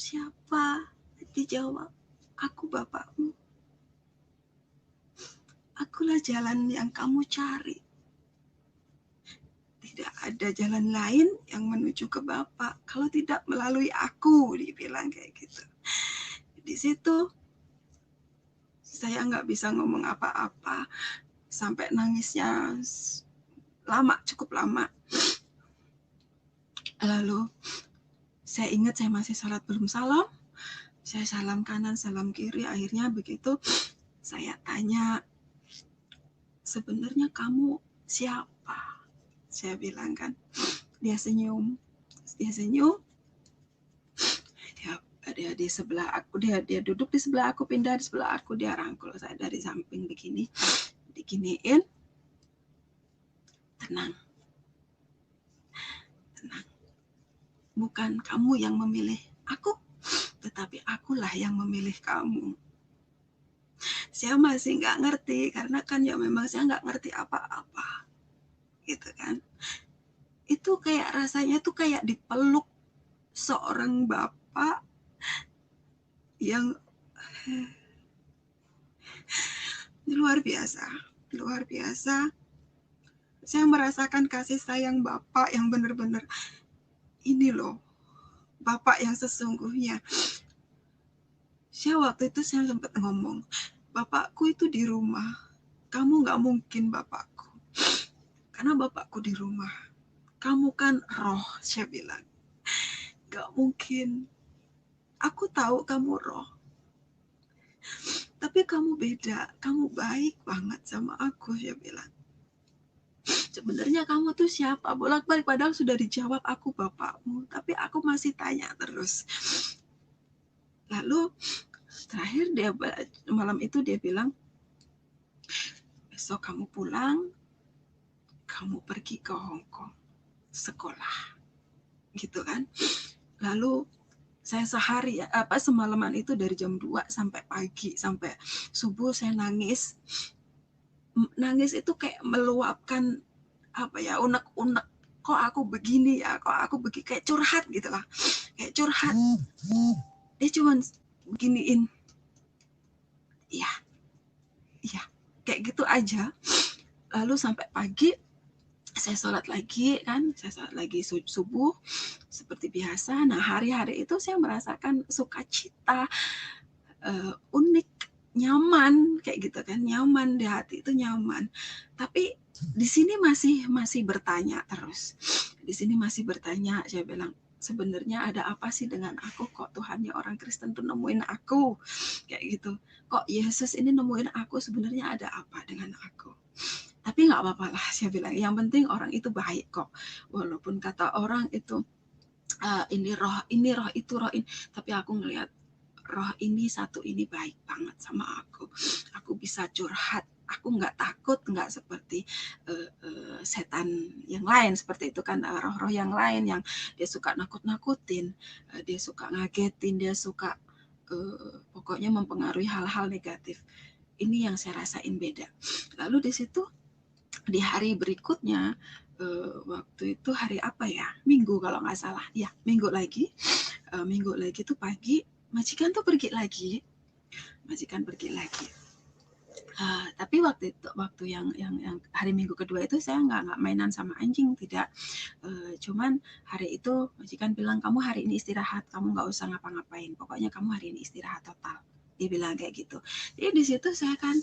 siapa? Dijawab, aku bapakmu. Akulah jalan yang kamu cari. Tidak ada jalan lain yang menuju ke Bapa kalau tidak melalui aku, dibilang kayak gitu. Di situ saya nggak bisa ngomong apa-apa, sampai nangisnya lama, cukup lama. Lalu saya ingat saya masih sholat belum salam, saya salam kanan, salam kiri. Akhirnya begitu saya tanya, sebenarnya kamu siapa? Saya bilang kan. Dia senyum. Dia di sebelah aku, dia duduk di sebelah aku, pindah di sebelah aku, dia rangkul saya dari samping begini, diginiin. Tenang. Bukan kamu yang memilih aku, tetapi akulah yang memilih kamu. Saya masih nggak ngerti, karena kan ya memang saya nggak ngerti apa-apa, gitu kan. Itu kayak rasanya tuh kayak dipeluk seorang bapak yang luar biasa. Saya merasakan kasih sayang bapak yang benar-benar, ini loh bapak yang sesungguhnya. Saya waktu itu saya sempat ngomong, bapakku itu di rumah, kamu nggak mungkin bapakku, karena bapakku di rumah. Kamu kan roh, saya bilang. Nggak mungkin. Aku tahu kamu roh, tapi kamu beda, kamu baik banget sama aku, saya bilang. Sebenarnya kamu tuh siapa? Bolak-balik, padahal sudah dijawab aku bapakmu, tapi aku masih tanya terus. Lalu terakhir dia malam itu dia bilang, besok kamu pulang, kamu pergi ke Hong Kong sekolah, gitu kan. Lalu saya sehari semalaman itu dari jam 2 sampai pagi, sampai subuh saya nangis. Nangis itu kayak meluapkan apa ya, unek-unek, kok aku begini ya, kok aku begini, kayak curhat gitu lah, kayak curhat. Dia cuman beginiin, iya, kayak gitu aja. Lalu sampai pagi saya sholat lagi kan, saya sholat lagi subuh seperti biasa. Nah hari-hari itu saya merasakan sukacita, unik, nyaman kayak gitu kan, nyaman di hati itu, nyaman. Tapi di sini masih bertanya terus. Di sini masih bertanya, saya bilang, sebenarnya ada apa sih dengan aku, kok Tuhannya orang Kristen tuh nemuin aku kayak gitu, kok Yesus ini nemuin aku, sebenarnya ada apa dengan aku. Tapi nggak apa-apa lah, saya bilang, yang penting orang itu baik kok, walaupun kata orang itu ini roh itu roh ini, tapi aku ngelihat roh ini satu ini baik banget sama aku. Aku bisa curhat, aku nggak takut, nggak seperti setan yang lain seperti itu kan, roh-roh yang lain yang dia suka nakut-nakutin, dia suka ngagetin, dia suka pokoknya mempengaruhi hal-hal negatif. Ini yang saya rasain beda. Lalu di situ di hari berikutnya, waktu itu hari apa ya, Minggu kalau nggak salah ya, Minggu lagi tuh pagi, majikan pergi lagi. Tapi waktu yang hari Minggu kedua itu saya nggak mainan sama anjing, tidak. Cuman hari itu majikan bilang, kamu hari ini istirahat, kamu nggak usah ngapa-ngapain, pokoknya kamu hari ini istirahat total. Dia bilang kayak gitu. Jadi di situ saya kan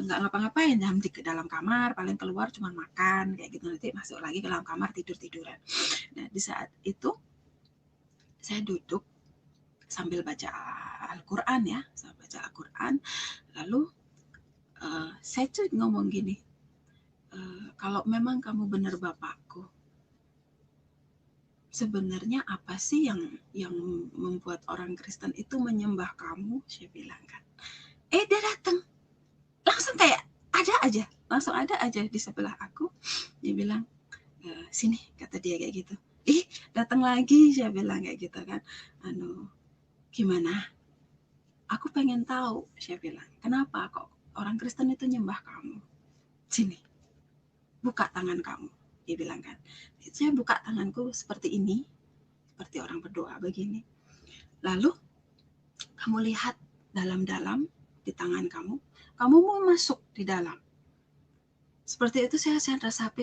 nggak ngapa-ngapain, di dalam kamar, paling keluar cuma makan kayak gitu, nanti masuk lagi ke dalam kamar tiduran. Nah di saat itu saya duduk sambil baca Al-Quran ya, lalu saya tuh ngomong gini, kalau memang kamu benar bapakku, sebenarnya apa sih yang membuat orang Kristen itu menyembah kamu, saya bilang kan. Dia datang, langsung kayak langsung ada aja di sebelah aku. Dia bilang, sini, kata dia kayak gitu. Datang lagi, saya bilang kayak gitu kan. Gimana? Aku pengen tahu, saya bilang, kenapa kok orang Kristen itu nyembah kamu? Sini, buka tangan kamu, dia bilang kan. Saya buka tanganku seperti ini, seperti orang berdoa begini. Lalu kamu lihat dalam-dalam di tangan kamu mau masuk di dalam. Seperti itu saya resapi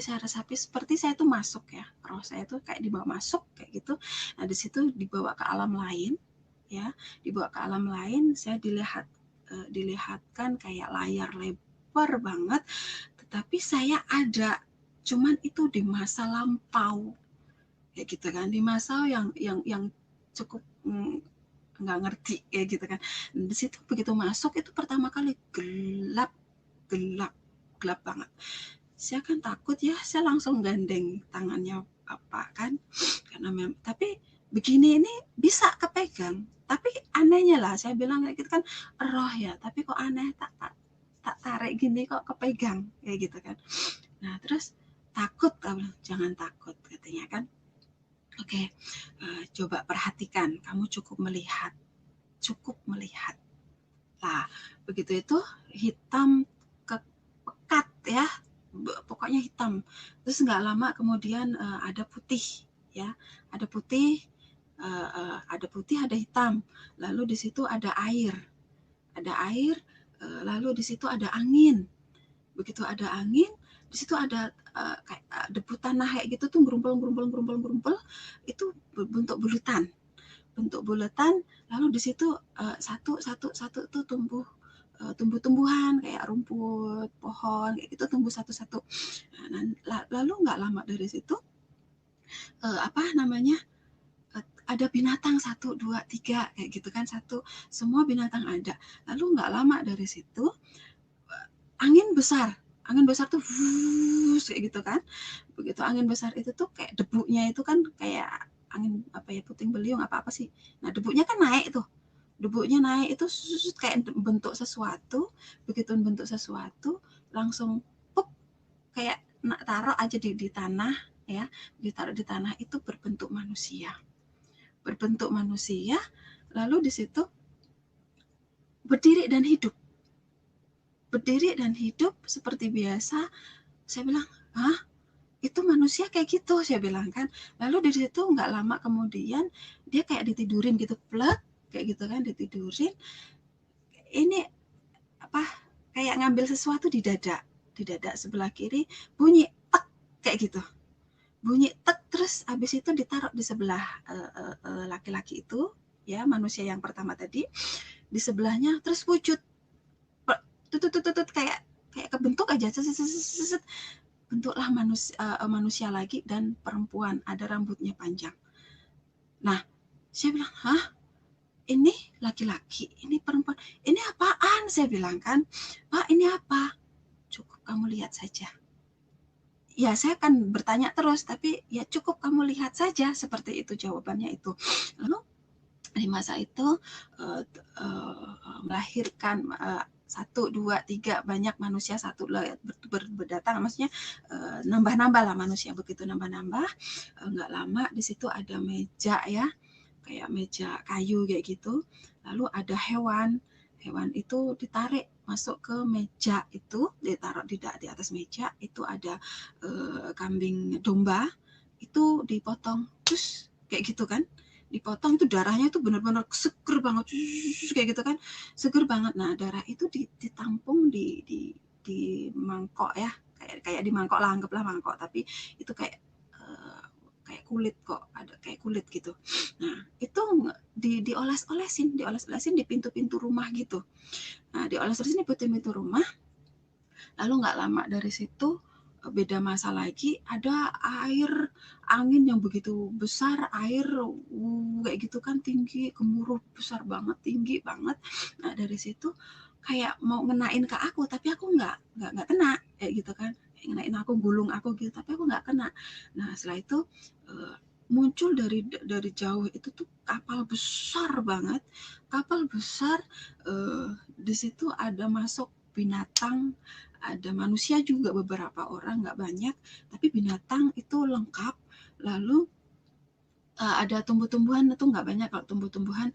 seperti saya itu masuk ya, roh saya itu kayak dibawa masuk kayak gitu. Nah di situ dibawa ke alam lain ya, dibawa ke alam lain. Saya dilihatkan kayak layar lebar banget, tetapi saya ada, cuman itu di masa lampau kayak gitu kan, di masa yang cukup nggak ngerti kayak gitu kan. Di situ begitu masuk itu pertama kali gelap banget. Saya kan takut ya, saya langsung gandeng tangannya Bapak kan, karena tapi begini ini bisa kepegang. Tapi anehnya lah, saya bilang kayak gitu kan roh ya, tapi kok aneh, tak tarik gini kok kepegang kayak gitu kan. Nah terus takut, jangan takut katanya kan. Oke, coba perhatikan, kamu cukup melihat. Nah begitu itu hitam pekat ya, pokoknya hitam. Terus nggak lama kemudian ada putih ya, ada putih, ada hitam. Lalu di situ ada air, lalu di situ ada angin. Begitu ada angin, di situ ada kayak debu tanah kayak gitu tuh gerumpul, itu bentuk bulatan. Lalu di situ satu tuh tumbuh-tumbuhan kayak rumput, pohon kayak gitu tumbuh satu-satu. Nah, lalu nggak lama dari situ ada binatang 1, 2, 3 kayak gitu kan, semua binatang ada. Lalu nggak lama dari situ angin besar tuh kayak gitu kan. Begitu angin besar itu tuh kayak debunya itu kan kayak angin puting beliung apa sih. Nah debunya kan naik tuh, itu kayak bentuk sesuatu. Begitu bentuk sesuatu langsung pup, kayak taruh aja di tanah ya, ditaruh di tanah itu berbentuk manusia. Lalu di situ berdiri dan hidup seperti biasa. Saya bilang, hah, itu manusia kayak gitu, saya bilang kan. Lalu di situ nggak lama kemudian dia kayak ditidurin gitu, plek kayak gitu kan, ditidurin. Ini kayak ngambil sesuatu di dada sebelah kiri, bunyi tek kayak gitu, bunyi tek. Terus habis itu ditaruh di sebelah laki-laki itu ya, manusia yang pertama tadi, di sebelahnya. Terus wujud tutut kayak kebentuk aja, bentuklah manusia lagi dan perempuan, ada rambutnya panjang. Nah saya bilang, hah, ini laki-laki, ini perempuan, ini apaan? Saya bilang kan, Pak ini apa? Cukup kamu lihat saja. Ya saya akan bertanya terus, tapi ya cukup kamu lihat saja, seperti itu jawabannya itu. Lalu di masa itu melahirkan 1, 2, 3 banyak manusia, satu berdatang, maksudnya nambah-nambah lah manusia. Begitu nambah-nambah, nggak lama di situ ada meja ya, kayak meja kayu kayak gitu. Lalu ada hewan itu ditarik masuk ke meja itu, ditaruh di atas meja itu. Ada kambing domba itu dipotong, terus kayak gitu kan, dipotong itu darahnya itu benar-benar seger banget kayak gitu kan, seger banget. Nah darah itu ditampung di mangkok ya, kayak di mangkok lah, anggaplah mangkok, tapi itu kayak kulit kok, ada kayak kulit gitu. Nah itu dioles-olesin di pintu-pintu rumah gitu. Nah dioles-olesin di pintu-pintu rumah. Lalu nggak lama dari situ beda masa lagi, ada air angin yang begitu besar, air kayak gitu kan, tinggi, gemuruh besar banget, tinggi banget. Nah dari situ kayak mau ngenain ke aku, tapi aku nggak kena kayak gitu kan, ngenain aku, gulung aku gitu, tapi aku nggak kena. Nah setelah itu muncul dari jauh itu tuh kapal besar banget, di situ ada masuk binatang, ada manusia juga, beberapa orang, nggak banyak, tapi binatang itu lengkap. Lalu ada tumbuh-tumbuhan itu nggak banyak, kalau tumbuh-tumbuhan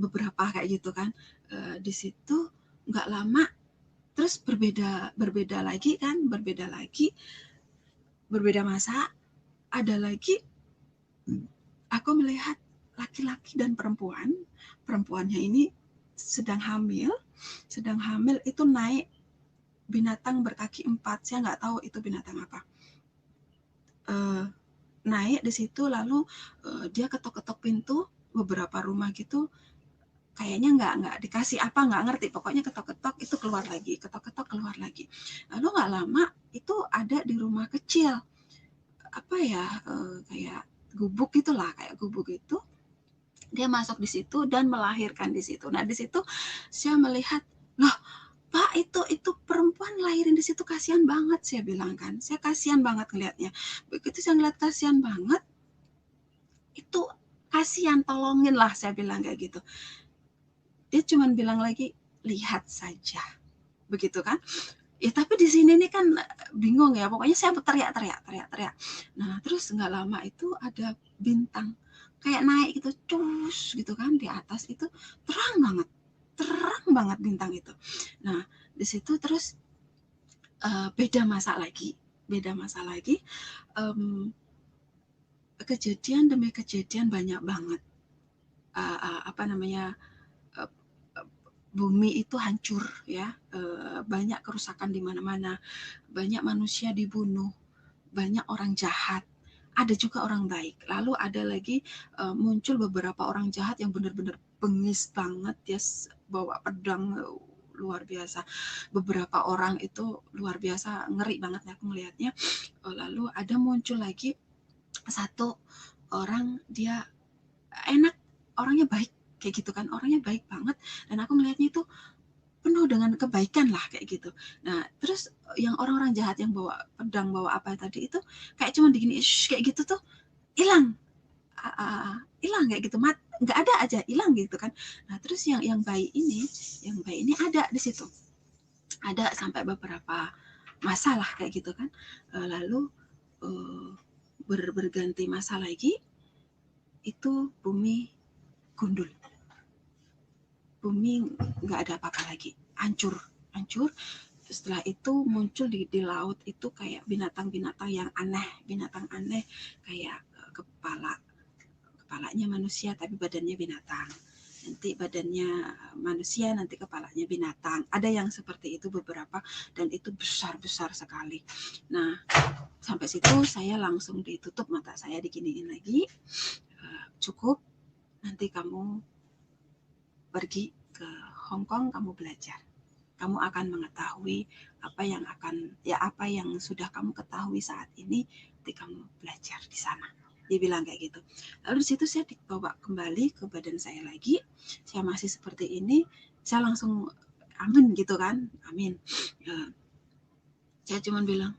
beberapa kayak gitu kan. Di situ nggak lama terus berbeda lagi, berbeda masa, ada lagi aku melihat laki-laki dan perempuan. Perempuannya ini sedang hamil itu naik binatang berkaki 4, saya nggak tahu itu binatang apa. Naik di situ, lalu dia ketok-ketok pintu beberapa rumah gitu, kayaknya nggak dikasih apa, nggak ngerti, pokoknya ketok-ketok itu keluar lagi, ketok-ketok keluar lagi. Lalu nggak lama itu ada di rumah kecil, apa ya, kayak gubuk gitulah, kayak gubuk itu. Dia masuk di situ dan melahirkan di situ. Nah di situ saya melihat, loh Pak, itu perempuan lahirin di situ, kasihan banget, saya bilang kan. Saya kasihan banget ngelihatnya. Begitu saya ngeliat kasihan banget, itu kasihan, tolongin lah, saya bilang kayak gitu. Dia cuma bilang lagi, lihat saja, begitu kan. Ya tapi di sini nih kan bingung ya, pokoknya saya teriak. Nah terus nggak lama itu ada bintang kayak naik gitu, cus gitu kan, di atas itu terang banget bintang itu. Nah di situ terus beda masa lagi, kejadian demi kejadian banyak banget, apa namanya, bumi itu hancur ya, banyak kerusakan di mana-mana, banyak manusia dibunuh, banyak orang jahat, ada juga orang baik. Lalu ada lagi muncul beberapa orang jahat yang benar-benar bengis banget, dia bawa pedang luar biasa. Beberapa orang itu luar biasa, ngeri banget aku melihatnya. Lalu ada muncul lagi satu orang, dia enak, orangnya baik kayak gitu kan, orangnya baik banget, dan aku melihatnya itu penuh dengan kebaikan lah kayak gitu. Nah terus yang orang-orang jahat yang bawa pedang, bawa apa tadi itu, kayak cuma digini kayak gitu tuh hilang, kayak gitu, nggak ada aja, hilang gitu kan. Nah terus yang baik ini ada di situ, ada sampai beberapa masalah kayak gitu kan. Lalu berganti masa lagi, itu bumi gundul, bumi nggak ada apa-apa lagi, hancur. Setelah itu muncul di laut itu kayak binatang-binatang yang aneh, kayak kepalanya manusia tapi badannya binatang, nanti badannya manusia, nanti kepalanya binatang, ada yang seperti itu beberapa, dan itu besar sekali. Nah sampai situ saya langsung ditutup mata saya, diginiin lagi, cukup, nanti kamu pergi ke Hong Kong, kamu belajar, kamu akan mengetahui apa yang sudah kamu ketahui saat ini, nanti kamu belajar di sana. Dia bilang kayak gitu. Lalu di situ saya dibawa kembali ke badan saya lagi, saya masih seperti ini, saya langsung amin gitu kan, amin. Saya cuma bilang,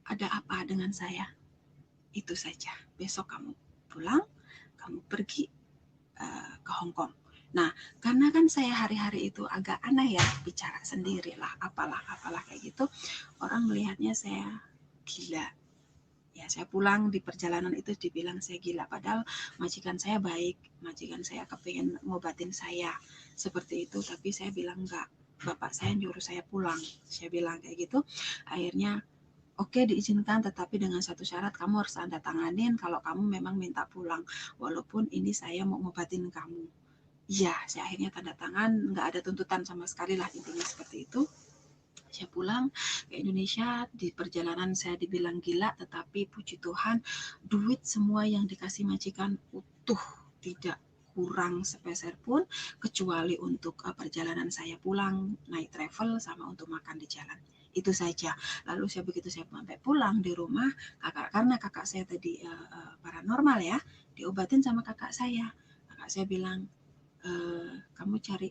ada apa dengan saya? Itu saja. Besok kamu pulang, kamu pergi ke Hong Kong. Nah, karena kan saya hari-hari itu agak aneh ya, bicara sendiri lah, apalah kayak gitu, orang melihatnya saya gila. Ya, saya pulang di perjalanan itu dibilang saya gila, padahal majikan saya baik, majikan saya kepingin ngobatin saya seperti itu, tapi saya bilang enggak, bapak saya nyuruh saya pulang, saya bilang kayak gitu. Akhirnya oke, diizinkan, tetapi dengan satu syarat, kamu harus tanda tanganin kalau kamu memang minta pulang, walaupun ini saya mau ngobatin kamu. Iya, saya akhirnya tanda tangan, nggak ada tuntutan sama sekali lah, intinya seperti itu. Saya pulang ke Indonesia, di perjalanan saya dibilang gila, tetapi puji Tuhan, duit semua yang dikasih majikan utuh, tidak kurang sepeser pun, kecuali untuk perjalanan saya pulang, naik travel, sama untuk makan di jalan. Itu saja. Lalu begitu saya sampai pulang di rumah, karena kakak saya tadi paranormal ya, diobatin sama kakak saya. Kakak saya bilang, kamu cari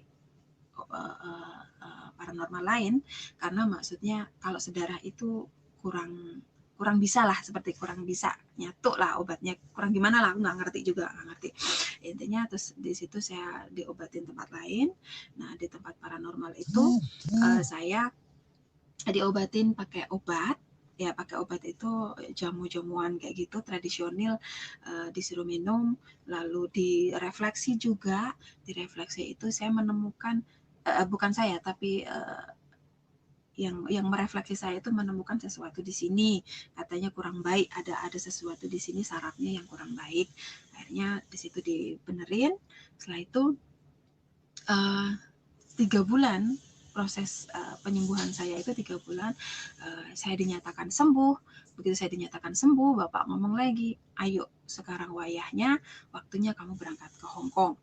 paranormal lain, karena maksudnya kalau sedarah itu kurang bisa lah, seperti kurang bisa nyatu lah obatnya, kurang gimana lah, aku nggak ngerti intinya. Terus di situ saya diobatin tempat lain. Nah di tempat paranormal itu saya diobatin pakai obat itu jamu-jamuan kayak gitu tradisional, disuruh minum, lalu direfleksi juga. Direfleksi itu saya menemukan, bukan saya tapi yang merefleksi saya itu menemukan sesuatu di sini, katanya kurang baik, ada sesuatu di sini, sarafnya yang kurang baik. akhirnya di situ dibenerin. Setelah itu 3 bulan proses penyembuhan saya itu 3 bulan, saya dinyatakan sembuh. Begitu saya dinyatakan sembuh, Bapak ngomong lagi, ayo sekarang waktunya kamu berangkat ke Hong Kong.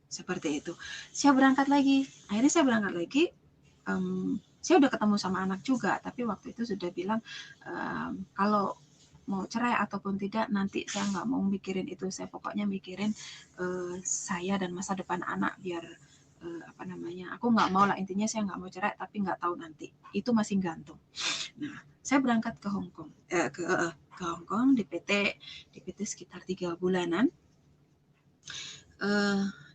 Seperti itu. Saya berangkat lagi. Akhirnya saya berangkat lagi. Saya udah ketemu sama anak juga, tapi waktu itu sudah bilang kalau mau cerai ataupun tidak nanti saya nggak mau mikirin itu. Saya pokoknya mikirin saya dan masa depan anak biar aku nggak mau lah, intinya saya nggak mau cerai tapi nggak tahu nanti, itu masih gantung. Nah, saya berangkat ke Hong Kong ke Hong Kong di PT sekitar 3 bulanan.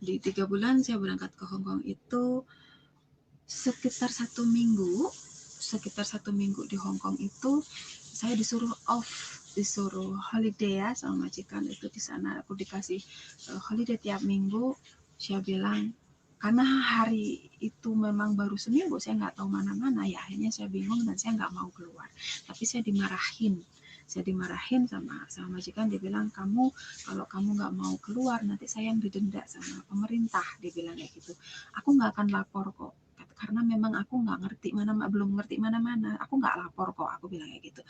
Di 3 bulan saya berangkat ke Hong Kong itu sekitar 1 minggu di Hong Kong itu saya disuruh holiday ya sama majikan itu. Di sana aku dikasih holiday tiap minggu. Saya bilang karena hari itu memang baru seminggu, saya nggak tahu mana-mana ya, akhirnya saya bingung dan saya nggak mau keluar. Tapi saya dimarahin sama majikan. Dia bilang, kalau kamu nggak mau keluar nanti saya yang didenda sama pemerintah, dia bilang kayak gitu. Aku nggak akan lapor kok, karena memang aku belum ngerti mana-mana, aku nggak lapor kok, aku bilang kayak gitu.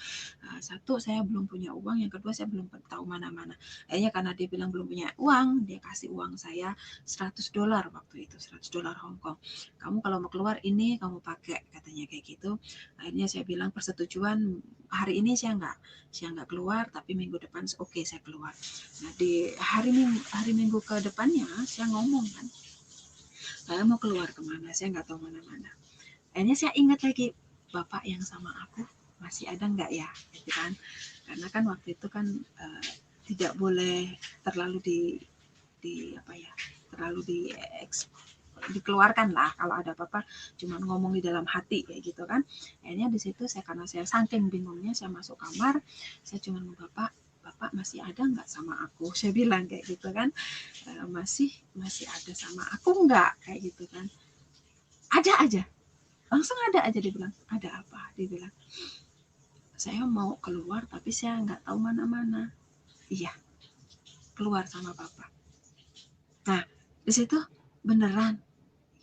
Satu, saya belum punya uang, yang kedua saya belum tahu mana-mana. Akhirnya karena dia bilang belum punya uang, dia kasih uang saya $100 waktu itu, $100 Hong Kong. Kamu kalau mau keluar ini kamu pakai, katanya kayak gitu. Akhirnya saya bilang persetujuan, hari ini saya nggak keluar, tapi minggu depan oke saya keluar. Nah, di hari minggu ke depannya saya ngomong kan, saya mau keluar kemana, saya nggak tahu mana-mana. Akhirnya saya ingat lagi, Bapak yang sama aku masih ada nggak ya, gitu kan? Karena kan waktu itu kan tidak boleh terlalu dikeluarkan lah, kalau ada apa-apa cuma ngomong di dalam hati kayak gitu kan. Akhirnya di situ karena saya saking bingungnya, saya masuk kamar, saya cuma mau, Bapak masih ada nggak sama aku, saya bilang kayak gitu kan. Masih ada sama aku nggak, kayak gitu kan. Ada aja, langsung ada aja, dia bilang, ada apa, dia bilang, saya mau keluar tapi saya nggak tahu mana-mana. Iya, keluar sama Bapak. Nah, di situ beneran,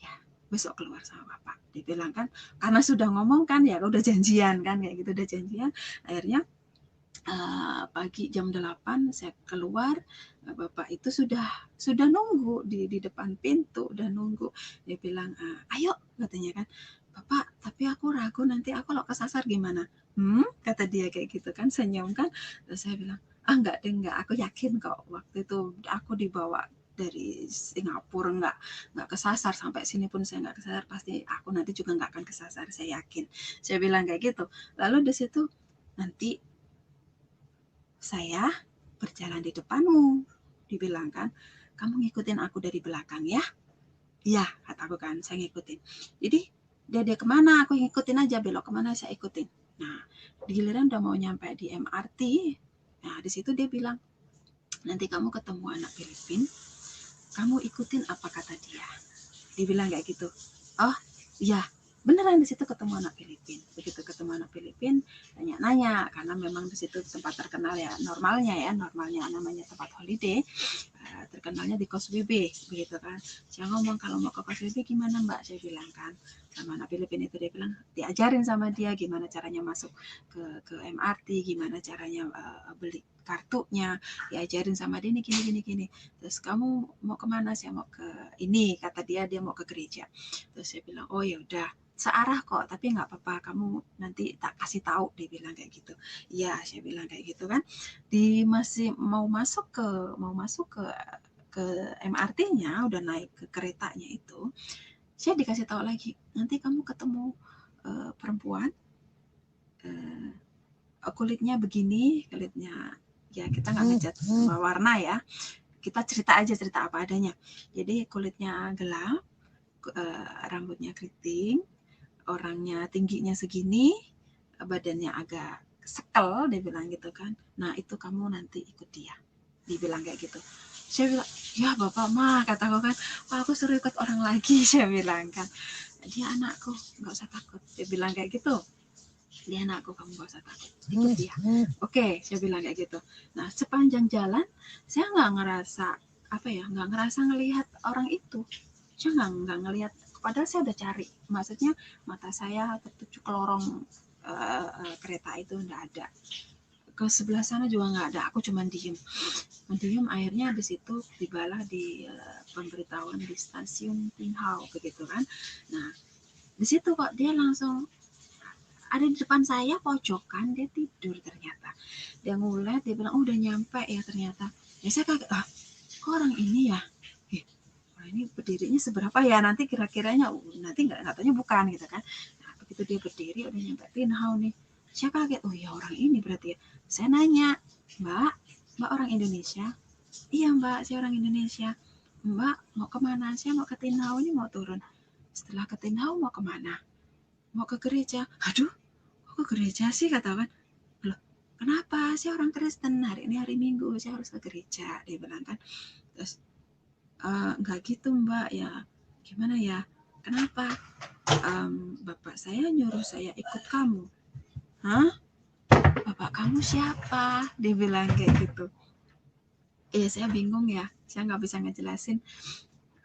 ya besok keluar sama Bapak, dia bilang kan, karena sudah ngomong kan ya, udah janjian kan kayak gitu, udah janjian. Akhirnya pagi jam 8 saya keluar, Bapak itu sudah nunggu di depan pintu, udah nunggu. Dia bilang, ayo, katanya kan, Bapak, tapi aku ragu nanti aku kalau kesasar gimana? Kata dia kayak gitu kan, senyum kan. Terus saya bilang, enggak, aku yakin kok, waktu itu aku dibawa dari Singapura nggak kesasar, sampai sini pun saya nggak kesasar, pasti aku nanti juga nggak akan kesasar, saya yakin. Saya bilang kayak gitu. Lalu di situ, nanti saya berjalan di depanmu, dibilang kan, kamu ngikutin aku dari belakang ya. Iya, kataku kan, saya ngikutin. Jadi dia kemana aku ngikutin aja, belok kemana saya ikutin. Nah, di giliran udah mau nyampe di MRT, nah di situ dia bilang, nanti kamu ketemu anak Filipin, kamu ikutin apa kata dia. Dibilang kayak gitu. Oh iya, beneran di situ ketemu anak Filipin. Begitu ketemu anak Filipin, nanya-nanya, karena memang di situ tempat terkenal ya, normalnya namanya tempat holiday, terkenalnya di Kos BB, begitu kan. Saya ngomong, kalau mau ke Kos BB gimana Mbak, saya bilang kan sama anak Filipin itu. Dia bilang, diajarin sama dia gimana caranya masuk ke MRT, gimana caranya beli kartunya, diajarin sama dia ini gini. Terus kamu mau kemana? Saya mau ke ini, kata dia mau ke gereja. Terus saya bilang, oh ya udah, searah kok, tapi nggak apa-apa, kamu nanti tak kasih tahu, dia bilang kayak gitu. Iya, saya bilang kayak gitu kan. Masih mau masuk ke MRT-nya, udah naik ke keretanya itu, saya dikasih tahu lagi, nanti kamu ketemu perempuan, kulitnya begini, kulitnya ya kita nggak ngejat semua warna ya, kita cerita apa adanya. Jadi kulitnya gelap, rambutnya keriting, orangnya tingginya segini, badannya agak sekel, dia bilang gitu kan. Nah itu kamu nanti ikut dia, dibilang kayak gitu. Saya bilang, ya Bapak mah, kataku kan, aku suruh ikut orang lagi, saya bilang kan. Dia anakku, nggak usah takut, dia bilang kayak gitu. Dia anakku, kamu gak usah takut, ikut dia. Oke, saya bilang kayak gitu. Nah, sepanjang jalan saya nggak ngerasa nggak ngerasa ngelihat orang itu. Saya nggak ngelihat, padahal saya udah cari, maksudnya mata saya tertuju ke lorong kereta itu nggak ada, ke sebelah sana juga nggak ada. Aku cuma diem. Akhirnya di situ tibalah di pemberitahuan di stasiun Tin Hau begitu kan. Nah, di situ kok dia langsung ada di depan saya pojokan, dia tidur ternyata. Dia ngulet, dia bilang, udah nyampe ya ternyata. Ya saya kaget, kok orang ini ya? Ini berdirinya seberapa ya? Nanti kira-kiranya, nanti nggak tanya bukan gitu kan. Nah, begitu dia berdiri, udah nyampe Tin Hau nih. Saya kaget, oh ya orang ini berarti ya. Saya nanya, Mbak orang Indonesia? Iya Mbak, saya orang Indonesia. Mbak mau kemana? Saya mau ke Tin Hau, ini mau turun. Setelah ke Tin Hau mau kemana? Mau ke gereja. Aduh, ke gereja sih, katakan. Loh, kenapa? Saya orang Kristen, hari ini hari Minggu, saya harus ke gereja, dia bilang kan. Terus enggak gitu Mbak, ya gimana ya, kenapa? Bapak saya nyuruh saya ikut kamu. Hah? Bapak kamu siapa? Dia bilang kayak gitu. Saya bingung ya, saya nggak bisa ngejelasin.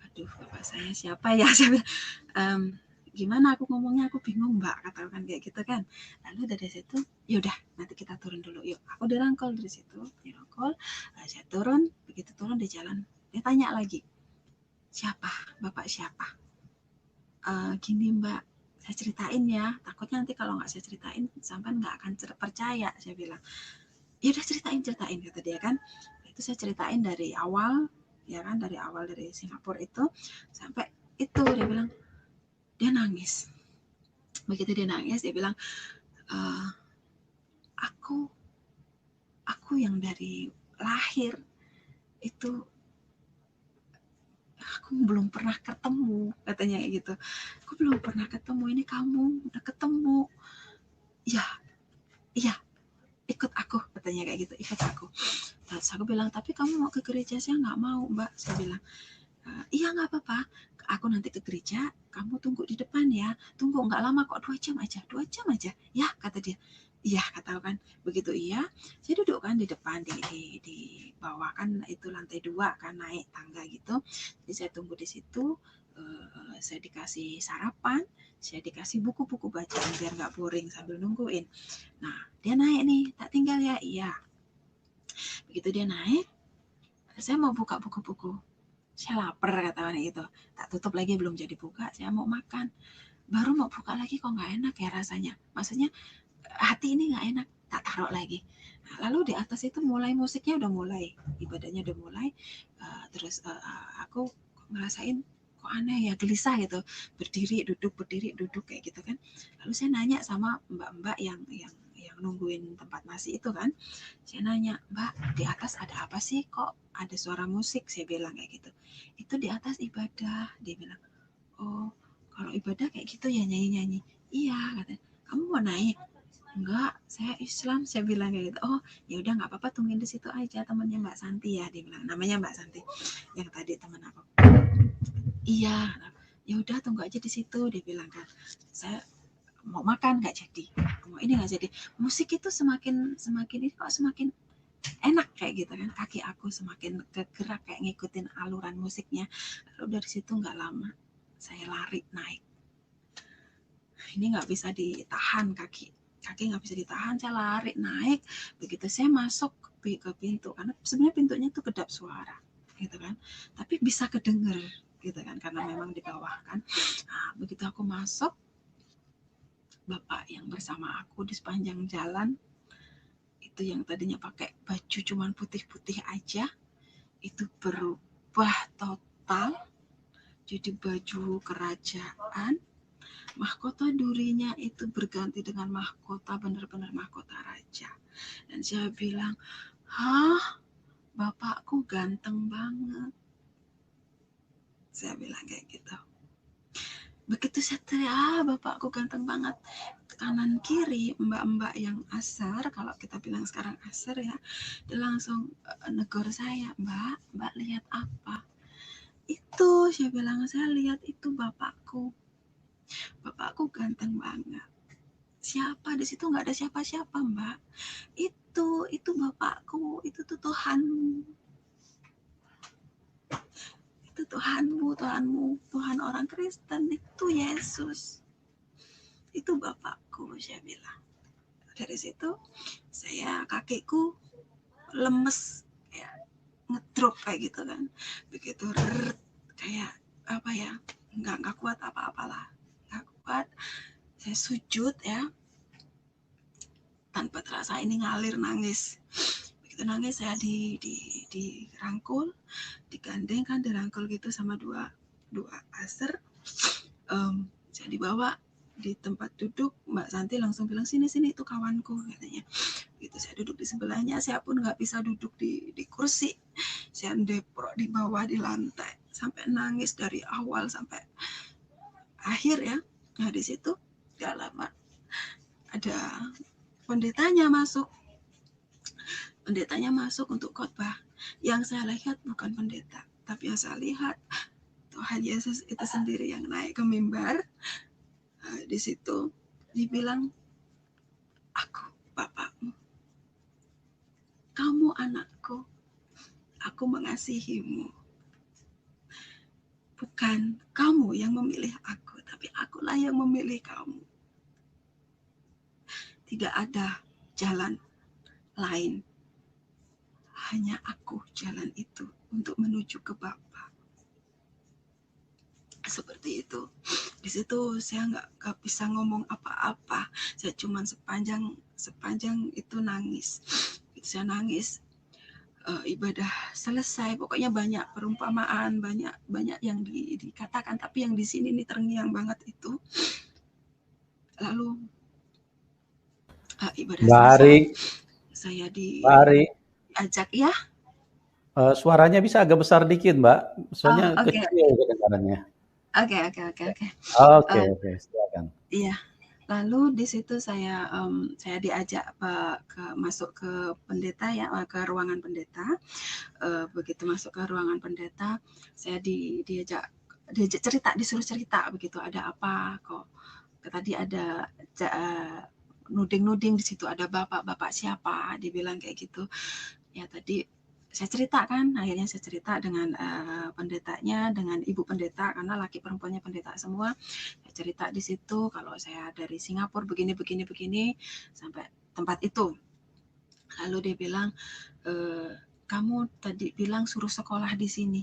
Aduh, bapak saya siapa ya? Saya bilang, gimana aku ngomongnya, aku bingung Mbak, katakan kayak gitu kan. Lalu dari situ, yaudah nanti kita turun dulu yuk. Aku dirangkul dari situ, saya turun. Begitu turun di jalan, dia tanya lagi, siapa, bapak siapa? Gini Mbak, saya ceritain ya, takutnya nanti kalau nggak saya ceritain sampai nggak akan percaya. Saya bilang, ya udah ceritain kata dia kan. Itu saya ceritain dari awal, ya kan, dari awal dari Singapura itu sampai itu. Dia bilang, dia nangis. Begitu dia nangis, dia bilang, aku yang dari lahir itu aku belum pernah ketemu, katanya kayak gitu. Aku belum pernah ketemu, ini kamu udah ketemu. Ya, iya, ikut aku, katanya kayak gitu, ikut aku. Terus aku bilang, tapi kamu mau ke gereja? Saya nggak mau Mbak, saya bilang. Iya nggak apa-apa, aku nanti ke gereja, kamu tunggu di depan ya. Tunggu nggak lama kok, 2 jam aja ya, kata dia. Iya, kata kan. Begitu iya, saya duduk kan di depan, di bawah kan itu lantai 2 kan, naik tangga gitu. Jadi saya tunggu di situ. Saya dikasih sarapan, saya dikasih buku-buku bacaan biar nggak boring sambil nungguin. Nah, dia naik nih, tak tinggal ya. Iya, begitu dia naik, saya mau buka buku-buku. Saya lapar, kata wanita itu. Tak tutup lagi, belum jadi buka, saya mau makan. Baru mau buka lagi, kok nggak enak ya rasanya. Maksudnya hati ini nggak enak, tak taruh lagi. Nah, lalu di atas itu mulai musiknya udah mulai, ibadahnya udah mulai. Terus aku ngerasain kok aneh ya, gelisah gitu. Berdiri duduk kayak gitu kan. Lalu saya nanya sama mbak-mbak yang nungguin tempat nasi itu kan. Saya nanya, Mbak, di atas ada apa sih, kok ada suara musik? Saya bilang kayak gitu. Itu di atas ibadah. Dia bilang, oh kalau ibadah kayak gitu ya, nyanyi-nyanyi. Iya, katanya. Kamu mau naik? Enggak, saya Islam. Saya bilang kayak gitu. Oh ya udah, nggak apa-apa, tungguin di situ aja, temannya Mbak Santi ya. Dia bilang, namanya Mbak Santi yang tadi teman aku. Iya, ya udah tunggu aja di situ, dia bilang kan. Saya mau makan nggak jadi, mau ini nggak jadi. Musik itu semakin ini kok semakin enak kayak gitu kan, kaki aku semakin kegerak kayak ngikutin aluran musiknya. Lalu dari situ nggak lama saya lari naik. Ini nggak bisa ditahan, kaki nggak bisa ditahan, saya lari naik. Begitu saya masuk ke pintu, karena sebenarnya pintunya tuh kedap suara gitu kan, tapi bisa kedenger gitu kan, karena memang di bawah kan. Nah, begitu aku masuk, bapak yang bersama aku di sepanjang jalan itu yang tadinya pakai baju cuman putih-putih aja, itu berubah total jadi baju kerajaan. Mahkota durinya itu berganti dengan mahkota, benar-benar mahkota raja. Dan saya bilang, hah, bapakku ganteng banget. Saya bilang kayak gitu. Begitu saya teriak, bapakku ganteng banget. Kanan kiri mbak-mbak yang asar, kalau kita bilang sekarang asar ya, dia langsung negor saya, mbak lihat apa? Itu, saya bilang, saya lihat itu bapakku ganteng banget. Siapa di situ? Nggak ada siapa-siapa, Mbak. Itu Bapakku, itu tuh Tuhanmu. Itu Tuhanmu, Tuhan orang Kristen, itu Yesus. Itu Bapakku, saya bilang. Dari situ kakiku lemes, kayak ngedrop kayak gitu kan. Begitu kayak apa ya, nggak kuat apa-apalah, nggak kuat. Saya sujud ya, tanpa terasa ini ngalir nangis. Begitu nangis saya dirangkul, digandeng kan, dirangkul gitu sama dua aser. Saya dibawa di tempat duduk. Mbak Santi langsung bilang, sini itu kawanku, katanya. Gitu, saya duduk di sebelahnya. Saya pun nggak bisa duduk di kursi, saya deprok di bawah di lantai sampai nangis dari awal sampai akhir ya. Nah di situ gak lama ada pendetanya masuk untuk khotbah. Yang saya lihat bukan pendeta, tapi yang saya lihat Tuhan Yesus itu sendiri yang naik ke mimbar. Di situ dibilang, aku Bapakmu, kamu anakku, aku mengasihimu. Bukan kamu yang memilih aku, tapi akulah yang memilih kamu. Tidak ada jalan lain, hanya aku jalan itu untuk menuju ke Bapa. Seperti itu. Di situ saya nggak bisa ngomong apa-apa. Saya cuma sepanjang itu nangis. Saya nangis. Ibadah selesai. Pokoknya banyak perumpamaan, banyak yang dikatakan. Tapi yang di sini ini terngiang banget itu. Lalu ibadah selesai. Saya diajak ya. Suaranya bisa agak besar dikit, Mbak. Soalnya kecil kedengarannya. Oke, silakan. Iya. Lalu di situ saya diajak masuk ke pendeta ya, ke ruangan pendeta. Begitu masuk ke ruangan pendeta, saya diajak cerita, disuruh cerita begitu, ada apa kok. Tadi ada nuding di situ, ada bapak siapa, dibilang kayak gitu. Ya tadi saya ceritakan, akhirnya saya cerita dengan pendetanya, dengan ibu pendeta, karena laki perempuannya pendeta semua. Saya cerita di situ kalau saya dari Singapura begini sampai tempat itu. Lalu dia bilang, kamu tadi bilang suruh sekolah di sini.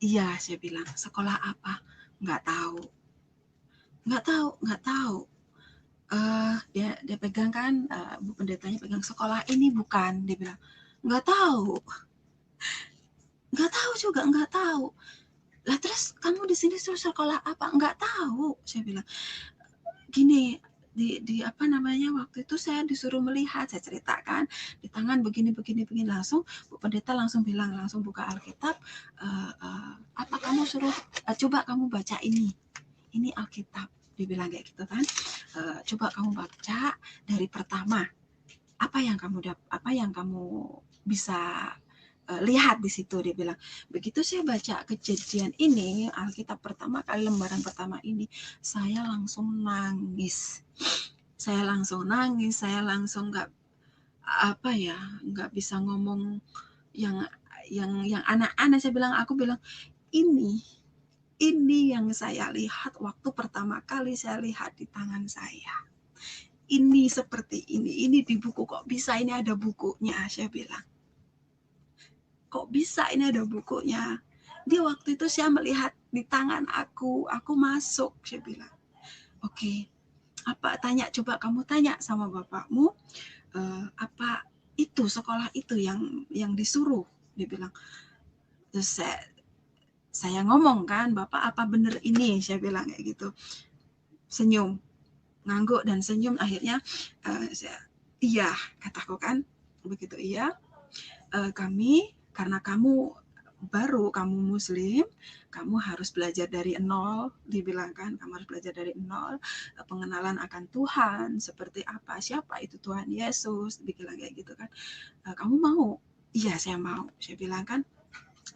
Iya, saya bilang, sekolah apa? Nggak tahu. Dia pegang kan, bu pendetanya pegang, sekolah ini bukan, dia bilang. Nggak tahu juga. Lah terus kamu di sini suruh sekolah apa? Nggak tahu, saya bilang. Gini, di apa namanya, waktu itu saya disuruh melihat, saya ceritakan di tangan begini, langsung Bu Pendeta langsung bilang, langsung buka Alkitab, apa kamu suruh, coba kamu baca ini Alkitab, dibilang kayak gitu kan. Coba kamu baca dari pertama, apa yang kamu bisa lihat di situ, dia bilang. Begitu saya baca Kejadian ini, Alkitab pertama kali, lembaran pertama ini, saya langsung nangis. Saya langsung nggak bisa ngomong yang anak-anak. Aku bilang, ini yang saya lihat waktu pertama kali saya lihat di tangan saya. Ini seperti ini di buku, kok bisa ini ada bukunya, saya bilang. Kok bisa ini ada bukunya? Di waktu itu saya melihat di tangan aku masuk, saya bilang. Oke, apa coba kamu tanya sama bapakmu, apa itu sekolah itu yang disuruh, dia bilang. Terus saya ngomong kan, Bapak apa bener ini, saya bilang kayak gitu. Senyum, ngangguk dan senyum. Akhirnya iya, kataku kan, begitu iya. Karena kamu Muslim, kamu harus belajar dari nol, dibilang kan, kamu harus belajar dari nol, pengenalan akan Tuhan, seperti apa, siapa itu Tuhan Yesus, dibilang kayak gitu kan. Kamu mau? Iya, saya mau, saya bilang kan.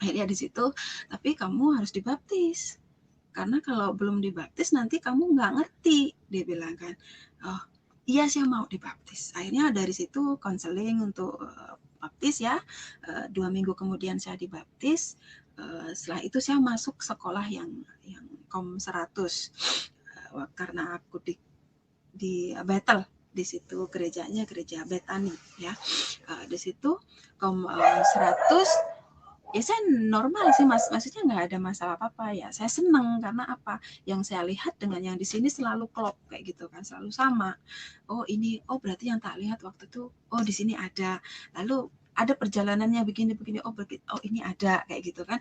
Akhirnya di situ, tapi kamu harus dibaptis, karena kalau belum dibaptis nanti kamu nggak ngerti, dia bilang kan. Oh, iya saya mau dibaptis. Akhirnya dari situ konseling untuk baptis ya. 2 minggu kemudian saya dibaptis. Setelah itu saya masuk sekolah yang Kom 100 karena aku di Bethel, di situ gerejanya gereja Betani ya. Di situ Kom 100 ya saya normal sih Mas, maksudnya nggak ada masalah apa-apa ya. Saya senang karena apa? Yang saya lihat dengan yang di sini selalu klop kayak gitu kan, selalu sama. Oh ini, oh berarti yang tak lihat waktu itu, oh di sini ada. Lalu ada perjalanannya begini-begini, oh ini ada kayak gitu kan.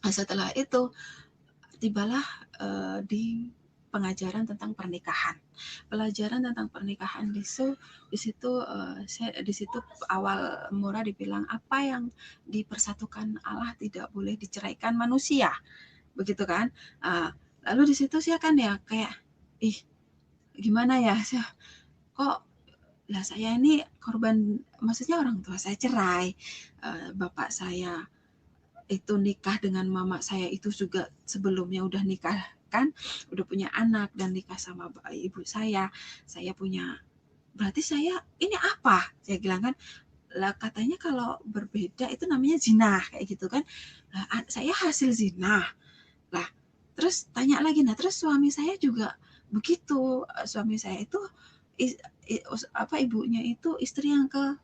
Setelah itu tibalah di pengajaran tentang pernikahan, pelajaran tentang pernikahan di situ awal mula dibilang apa yang dipersatukan Allah tidak boleh diceraikan manusia, begitu kan? Lalu di situ saya kan ya kayak gimana ya, kok lah saya ini korban, maksudnya orang tua saya cerai, bapak saya itu nikah dengan mama saya itu juga sebelumnya udah nikah kan, udah punya anak dan nikah sama ibu saya punya, berarti saya ini apa? Saya bilang kan, lah katanya kalau berbeda itu namanya zina kayak gitu kan. Lah, saya hasil zina. Lah terus tanya lagi, nah terus suami saya juga begitu. Suami saya itu ibunya itu istri yang ke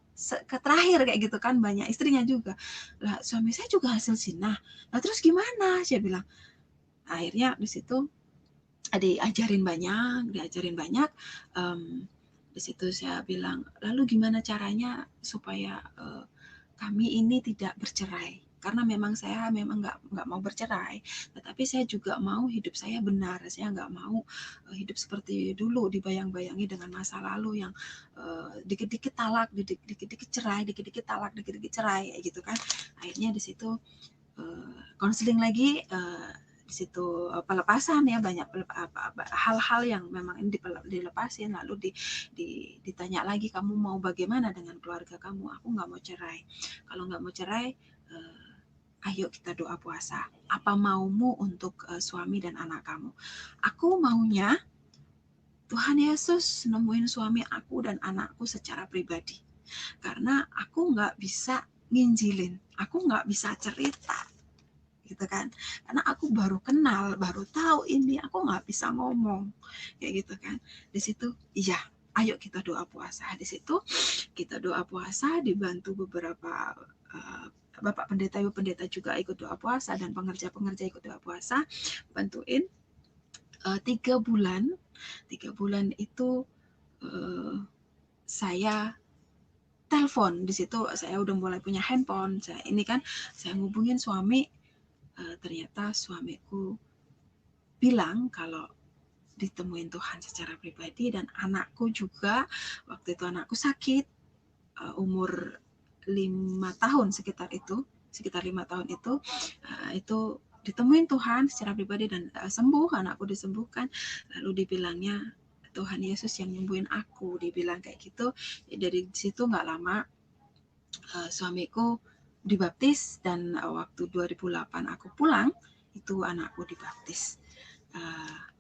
terakhir kayak gitu kan, banyak istrinya juga. Lah suami saya juga hasil zina. Lah terus gimana? Saya bilang. Akhirnya di situ diajarin banyak. Di situ saya bilang, lalu gimana caranya supaya kami ini tidak bercerai? Karena memang saya nggak mau bercerai, tetapi saya juga mau hidup saya benar. Saya nggak mau hidup seperti dulu, dibayang-bayangi dengan masa lalu yang dikit-dikit talak, dikit-dikit cerai, dikit-dikit talak, dikit-dikit cerai, gitu kan. Akhirnya di situ konseling lagi. Di situ pelepasan ya, banyak hal-hal yang memang ini dilepasin. Lalu ditanya lagi, kamu mau bagaimana dengan keluarga kamu? Aku nggak mau cerai. Kalau nggak mau cerai, ayo kita doa puasa. Apa maumu untuk suami dan anak kamu? Aku maunya Tuhan Yesus nemuin suami aku dan anakku secara pribadi, karena aku nggak bisa nginjilin, aku nggak bisa cerita gitu kan, karena aku baru kenal, baru tahu ini, aku nggak bisa ngomong kayak gitu kan. Di situ iya, ayo kita doa puasa. Di situ kita doa puasa, dibantu beberapa bapak pendeta, ibu pendeta juga ikut doa puasa, dan pengerja-pengerja ikut doa puasa, bantuin 3 bulan itu saya telepon. Di situ saya udah mulai punya handphone, saya ngubungin suami. Ternyata suamiku bilang kalau ditemuin Tuhan secara pribadi, dan anakku juga. Waktu itu anakku sakit, umur 5 tahun sekitar 5 tahun itu ditemuin Tuhan secara pribadi dan sembuh, anakku disembuhkan. Lalu dibilangnya Tuhan Yesus yang nyembuhin aku, dibilang kayak gitu. Dari situ nggak lama suamiku dibaptis, dan waktu 2008 aku pulang, itu anakku dibaptis.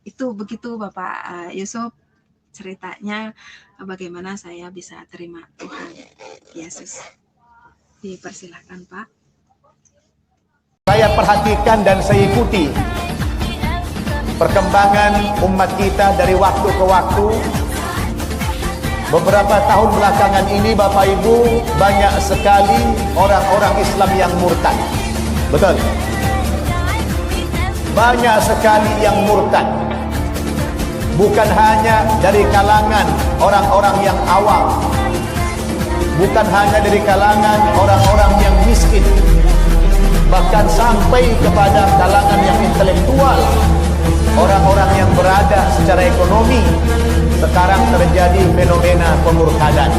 Itu begitu Bapak Yusuf ceritanya bagaimana saya bisa terima Tuhan Yesus. Dipersilahkan Pak. Saya perhatikan dan saya ikuti perkembangan umat kita dari waktu ke waktu. Beberapa tahun belakangan ini Bapak Ibu, banyak sekali orang-orang Islam yang murtad. Betul. Banyak sekali yang murtad. Bukan hanya dari kalangan orang-orang yang awam, bukan hanya dari kalangan orang-orang yang miskin, bahkan sampai kepada kalangan yang intelektual, orang-orang yang berada secara ekonomi. Sekarang terjadi fenomena pemurtadan.